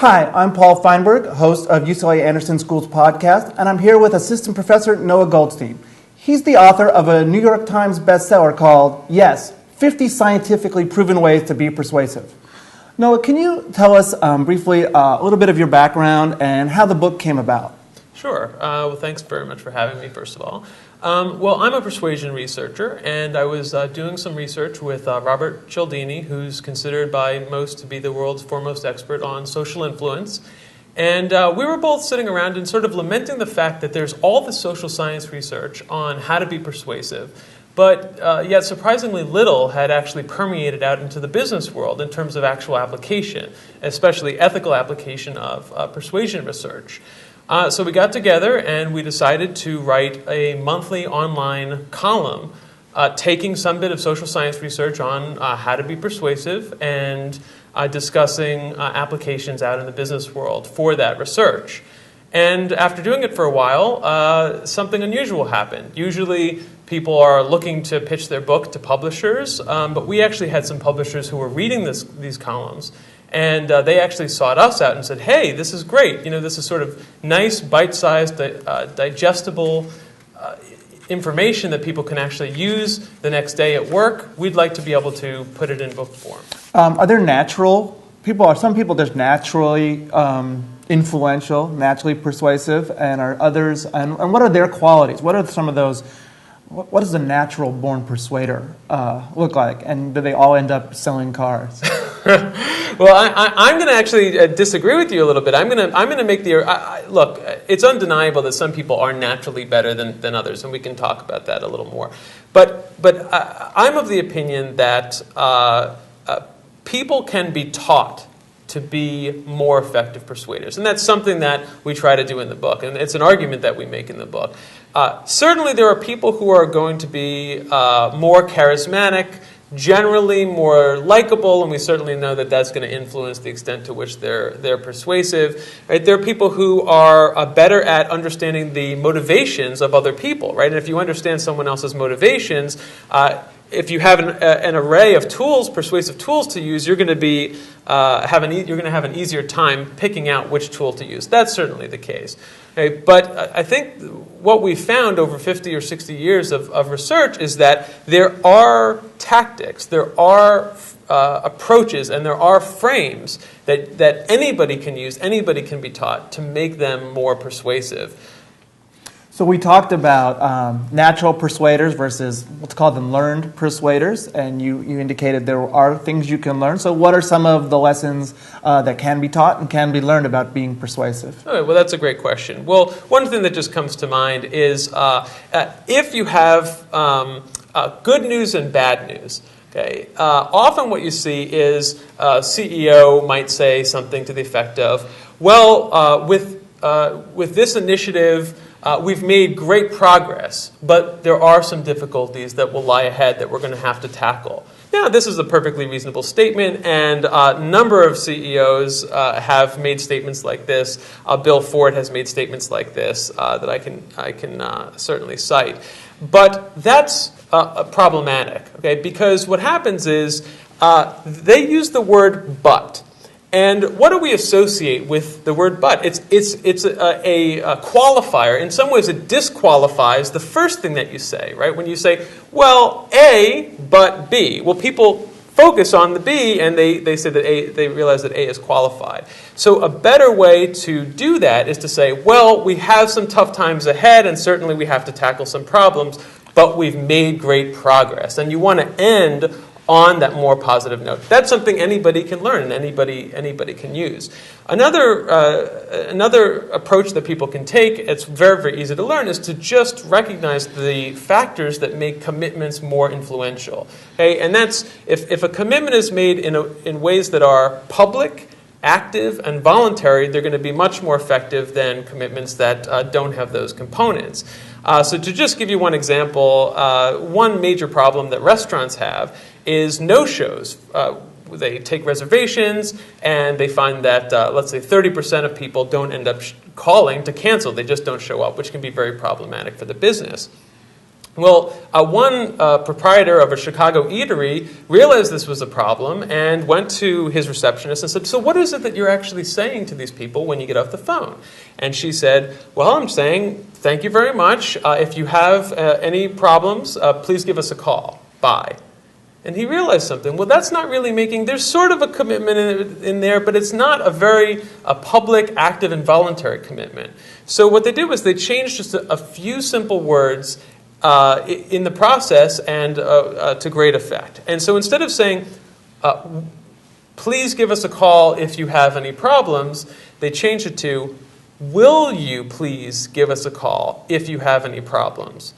Hi, I'm Paul Feinberg, host of UCLA Anderson School's podcast, and I'm here with Assistant Professor Noah Goldstein. He's the author of a New York Times bestseller called, Yes, 50 Scientifically Proven Ways to Be Persuasive. Noah, can you tell us briefly a little bit of your background and how the book came about? Sure. Well, thanks very much for having me, first of all. I'm a persuasion researcher, and I was doing some research with Robert Cialdini, who's considered by most to be the world's foremost expert on social influence. And we were both sitting around and sort of lamenting the fact that there's all this social science research on how to be persuasive, but yet surprisingly little had actually permeated out into the business world in terms of actual application, especially ethical application of persuasion research. So we got together and we decided to write a monthly online column taking some bit of social science research on how to be persuasive and discussing applications out in the business world for that research. And after doing it for a while, something unusual happened. Usually people are looking to pitch their book to publishers, but we actually had some publishers who were reading these columns. And they actually sought us out and said, hey, this is great. You know, this is sort of nice, bite-sized, digestible information that people can actually use the next day at work. We'd like to be able to put it in book form. Are there natural people? Are some people just naturally influential, naturally persuasive, and are others? And what are their qualities? What are some of those? What does a natural-born persuader look like? And do they all end up selling cars? Well, I'm going to actually disagree with you a little bit. I'm going to make the look. It's undeniable that some people are naturally better than others, and we can talk about that a little more. But I'm of the opinion that people can be taught to be more effective persuaders, and that's something that we try to do in the book, and it's an argument that we make in the book. Certainly, there are people who are going to be more charismatic, generally more likable, and we certainly know that that's going to influence the extent to which they're persuasive. Right? There are people who are better at understanding the motivations of other people. Right? And if you understand someone else's motivations, if you have an array of tools, persuasive tools to use, you're going to have an easier time picking out which tool to use. That's certainly the case. Okay? But I think what we've found over 50 or 60 years of research is that there are tactics, there are approaches, and there are frames that anybody can use, anybody can be taught to make them more persuasive. So we talked about natural persuaders versus let's call them learned persuaders, and you indicated there are things you can learn. So what are some of the lessons that can be taught and can be learned about being persuasive? Okay, well, that's a great question. Well, one thing that just comes to mind is if you have good news and bad news. Okay, often what you see is a CEO might say something to the effect of, well, with this initiative, we've made great progress, but there are some difficulties that will lie ahead that we're going to have to tackle. Now, this is a perfectly reasonable statement, and a number of CEOs have made statements like this. Bill Ford has made statements like this that I can certainly cite. But that's problematic, okay? Because what happens is they use the word "but." And what do we associate with the word "but"? It's a qualifier. In some ways, it disqualifies the first thing that you say, right? When you say, well, A, but B. Well, people focus on the B, and they say that A, they realize that A is qualified. So a better way to do that is to say, well, we have some tough times ahead, and certainly we have to tackle some problems, but we've made great progress. And you want to end on that more positive note. That's something anybody can learn and anybody can use. Another approach that people can take, it's very, very easy to learn, is to just recognize the factors that make commitments more influential. Okay? And that's, if a commitment is made in ways that are public, active, and voluntary, they're going to be much more effective than commitments that don't have those components. So to just give you one example, one major problem that restaurants have is no-shows. They take reservations, and they find that, let's say, 30% of people don't end up calling to cancel. They just don't show up, which can be very problematic for the business. Well, one proprietor of a Chicago eatery realized this was a problem and went to his receptionist and said, so what is it that you're actually saying to these people when you get off the phone? And she said, well, I'm saying, thank you very much. If you have any problems, please give us a call. Bye. And he realized something. Well, that's not really there's sort of a commitment in there, but it's not a very public, active, and voluntary commitment. So what they did was they changed just a few simple words in the process and to great effect. And so instead of saying, please give us a call if you have any problems, they changed it to, will you please give us a call if you have any problems?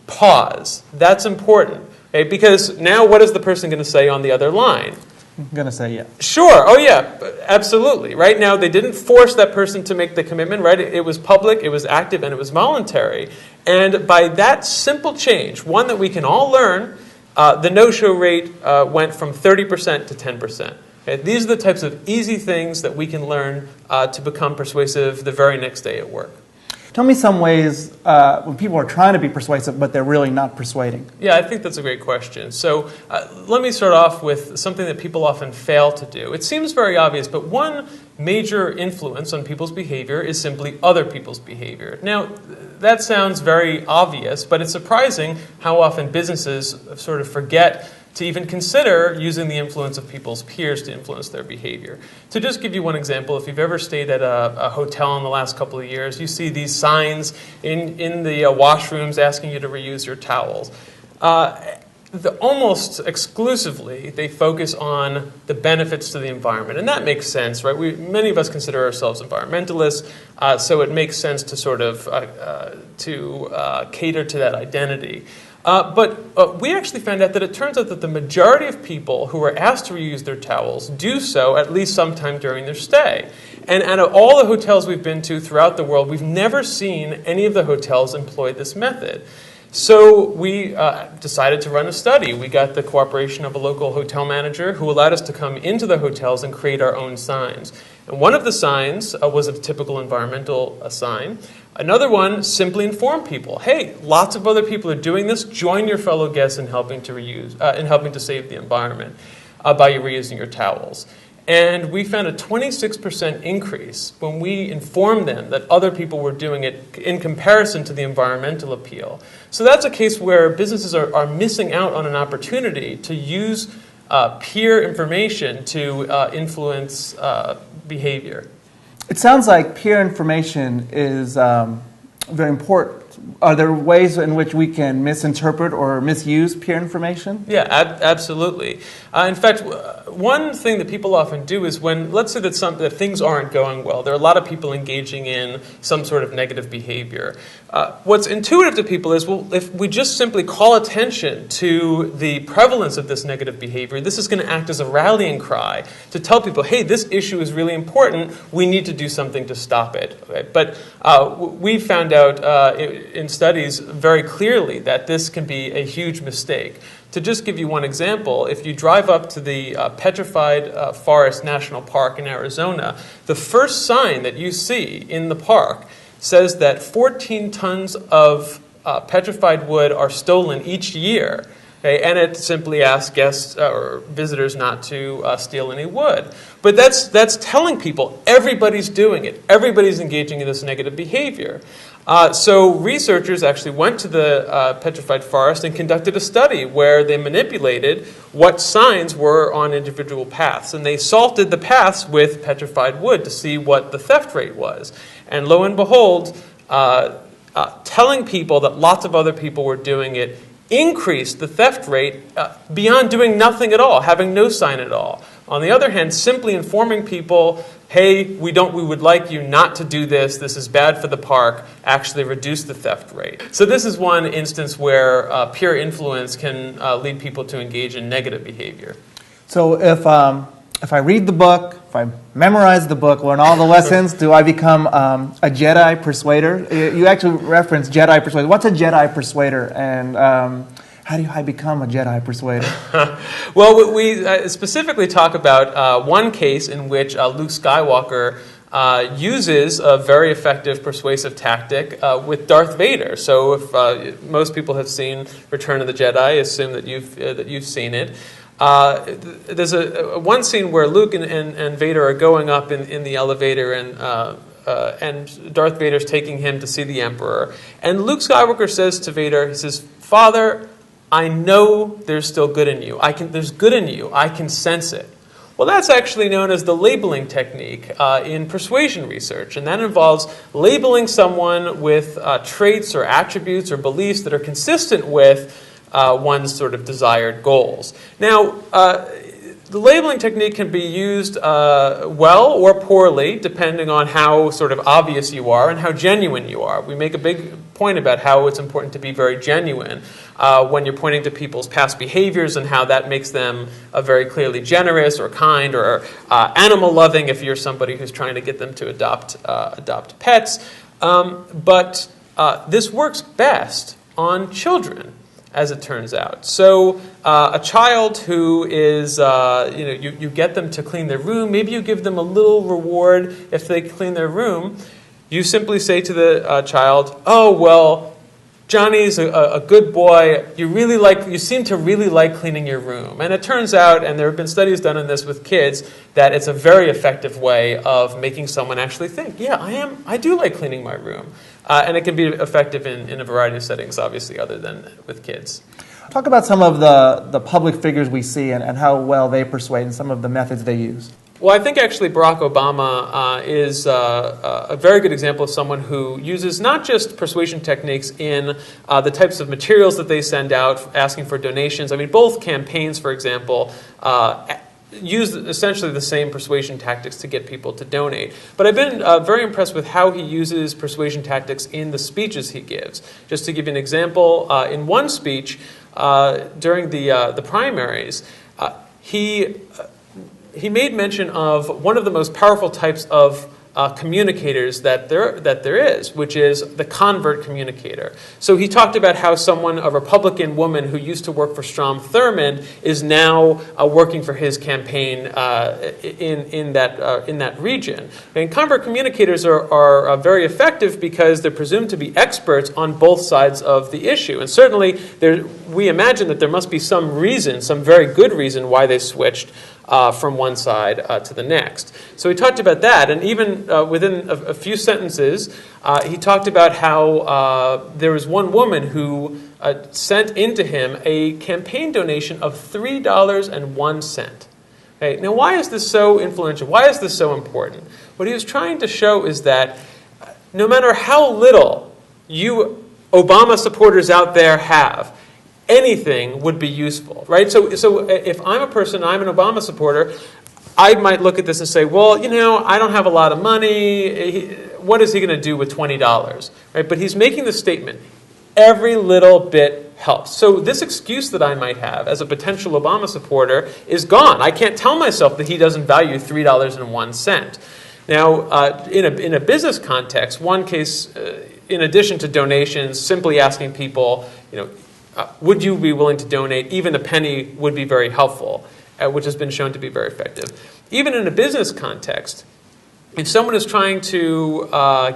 Pause. That's important. Okay? Because now what is the person going to say on the other line? I'm going to say yeah. Sure. Oh, yeah. Absolutely. Right now, they didn't force that person to make the commitment, right? It was public, it was active, and it was voluntary. And by that simple change, one that we can all learn, the no-show rate went from 30% to 10%. Okay? These are the types of easy things that we can learn to become persuasive the very next day at work. Tell me some ways when people are trying to be persuasive, but they're really not persuading. Yeah, I think that's a great question. So let me start off with something that people often fail to do. It seems very obvious, but one major influence on people's behavior is simply other people's behavior. Now, that sounds very obvious, but it's surprising how often businesses sort of forget to even consider using the influence of people's peers to influence their behavior. To just give you one example, if you've ever stayed at a hotel in the last couple of years, you see these signs in the washrooms asking you to reuse your towels. Almost exclusively, they focus on the benefits to the environment, and that makes sense, right? Many of us consider ourselves environmentalists, so it makes sense to sort of cater to that identity. But we actually found out that it turns out that the majority of people who are asked to reuse their towels do so at least sometime during their stay. And out of all the hotels we've been to throughout the world, we've never seen any of the hotels employ this method. So we decided to run a study. We got the cooperation of a local hotel manager who allowed us to come into the hotels and create our own signs. And one of the signs was a typical environmental sign. Another one simply informed people, hey, lots of other people are doing this. Join your fellow guests in helping to save the environment by reusing your towels. And we found a 26% increase when we informed them that other people were doing it in comparison to the environmental appeal. So that's a case where businesses are missing out on an opportunity to use peer information to influence behavior. It sounds like peer information is very important. Are there ways in which we can misinterpret or misuse peer information? Yeah, absolutely. In fact, one thing that people often do is when, let's say that things aren't going well, there are a lot of people engaging in some sort of negative behavior. What's intuitive to people is, well, if we just simply call attention to the prevalence of this negative behavior, this is going to act as a rallying cry to tell people, hey, this issue is really important, we need to do something to stop it. Okay? But we found out in studies very clearly that this can be a huge mistake. To just give you one example, if you drive up to the Petrified Forest National Park in Arizona, the first sign that you see in the park says that 14 tons of petrified wood are stolen each year. Okay, and it simply asks guests or visitors not to steal any wood. But that's telling people everybody's doing it. Everybody's engaging in this negative behavior. So researchers actually went to the petrified forest and conducted a study where they manipulated what signs were on individual paths. And they salted the paths with petrified wood to see what the theft rate was. And lo and behold, telling people that lots of other people were doing it increased the theft rate beyond doing nothing at all, having no sign at all. On the other hand, simply informing people, hey, we would like you not to do this, this is bad for the park, actually reduced the theft rate. So this is one instance where peer influence can lead people to engage in negative behavior. So if I read the book, if I memorize the book, learn all the lessons, do I become a Jedi persuader? You actually referenced Jedi persuader. What's a Jedi persuader, and how do I become a Jedi persuader? Well, we specifically talk about one case in which Luke Skywalker uses a very effective persuasive tactic with Darth Vader. So if most people have seen Return of the Jedi, I assume that you've seen it. There's one scene where Luke and Vader are going up in the elevator, and Darth Vader's taking him to see the Emperor. And Luke Skywalker says to Vader, he says, "Father, I know there's still good in you. There's good in you. I can sense it." Well, that's actually known as the labeling technique in persuasion research, and that involves labeling someone with traits or attributes or beliefs that are consistent with one's sort of desired goals. Now, the labeling technique can be used well or poorly, depending on how sort of obvious you are and how genuine you are. We make a big point about how it's important to be very genuine when you're pointing to people's past behaviors and how that makes them very clearly generous or kind or animal-loving if you're somebody who's trying to get them to adopt pets. But this works best on children, as it turns out. So a child who is, you get them to clean their room, maybe you give them a little reward if they clean their room. You simply say to the child, "Oh, well, Johnny's a good boy. You seem to really like cleaning your room." And it turns out, and there have been studies done on this with kids, that it's a very effective way of making someone actually think, "Yeah, I do like cleaning my room." And it can be effective in a variety of settings, obviously, other than with kids. Talk about some of the public figures we see and how well they persuade and some of the methods they use. Well, I think actually Barack Obama is a very good example of someone who uses not just persuasion techniques in the types of materials that they send out, asking for donations. I mean, both campaigns, for example, use essentially the same persuasion tactics to get people to donate. But I've been very impressed with how he uses persuasion tactics in the speeches he gives. Just to give you an example, in one speech during the primaries, he made mention of one of the most powerful types of communicators that there is, which is the convert communicator. So he talked about how a Republican woman who used to work for Strom Thurmond is now working for his campaign in that region. And convert communicators are very effective because they're presumed to be experts on both sides of the issue. And certainly we imagine that there must be some very good reason why they switched from one side to the next. So he talked about that, and even within a few sentences, he talked about how there was one woman who sent into him a campaign donation of $3.01. Okay, now why is this so influential? Why is this so important? What he was trying to show is that no matter how little you Obama supporters out there have, anything would be useful, right? So if I'm a person, I'm an Obama supporter, I might look at this and say, well, I don't have a lot of money. What is he going to do with $20? Right? But he's making the statement, every little bit helps. So this excuse that I might have as a potential Obama supporter is gone. I can't tell myself that he doesn't value $3.01. Now, in a business context, one case, in addition to donations, simply asking people, would you be willing to donate? Even a penny would be very helpful, which has been shown to be very effective. Even in a business context, if someone is trying to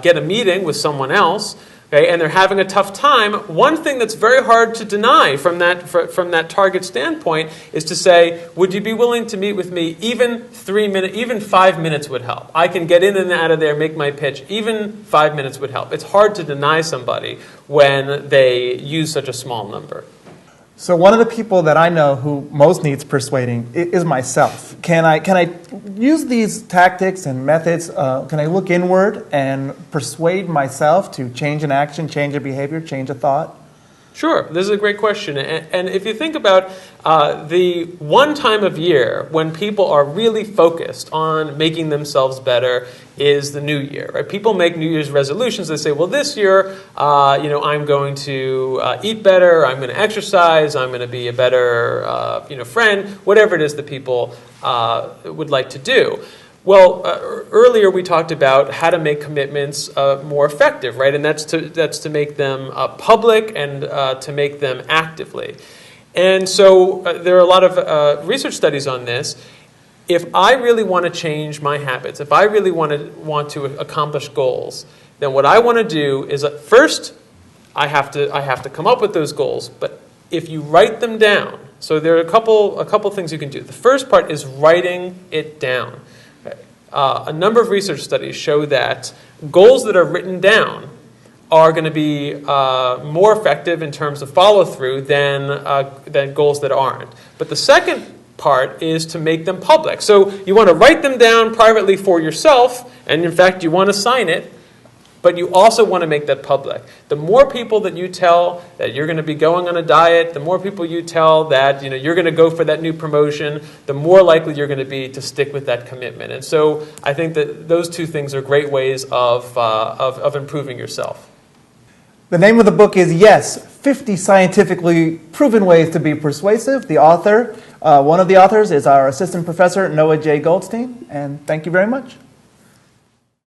get a meeting with someone else, okay, and they're having a tough time, one thing that's very hard to deny from that target standpoint is to say, would you be willing to meet with me? Even 3 minutes, even 5 minutes would help. I can get in and out of there, make my pitch. Even 5 minutes would help. It's hard to deny somebody when they use such a small number. So one of the people that I know who most needs persuading is myself. Can I use these tactics and methods? Can I look inward and persuade myself to change an action, change a behavior, change a thought? Sure, this is a great question. And if you think about the one time of year when people are really focused on making themselves better is the new year, right? People make New Year's resolutions. They say, well, this year, I'm going to eat better, I'm going to exercise, I'm going to be a better, friend, whatever it is that people would like to do. Well, earlier we talked about how to make commitments more effective, right? And that's to make them public and to make them actively. And so there are a lot of research studies on this. if I really want to change my habits, if I really want to accomplish goals, then what I want to do is first I have to come up with those goals. But if you write them down, so there are a couple things you can do. The first part is writing it down. A number of research studies show that goals that are written down are going to be more effective in terms of follow-through than goals that aren't. But the second part is to make them public. So you want to write them down privately for yourself, and in fact you want to sign it, but you also want to make that public. The more people that you tell that you're going to be going on a diet, the more people you tell that you're going to go for that new promotion, the more likely you're going to be to stick with that commitment. And so I think that those two things are great ways of improving yourself. The name of the book is Yes, 50 Scientifically Proven Ways to Be Persuasive. The author, one of the authors is our assistant professor, Noah J. Goldstein. And thank you very much.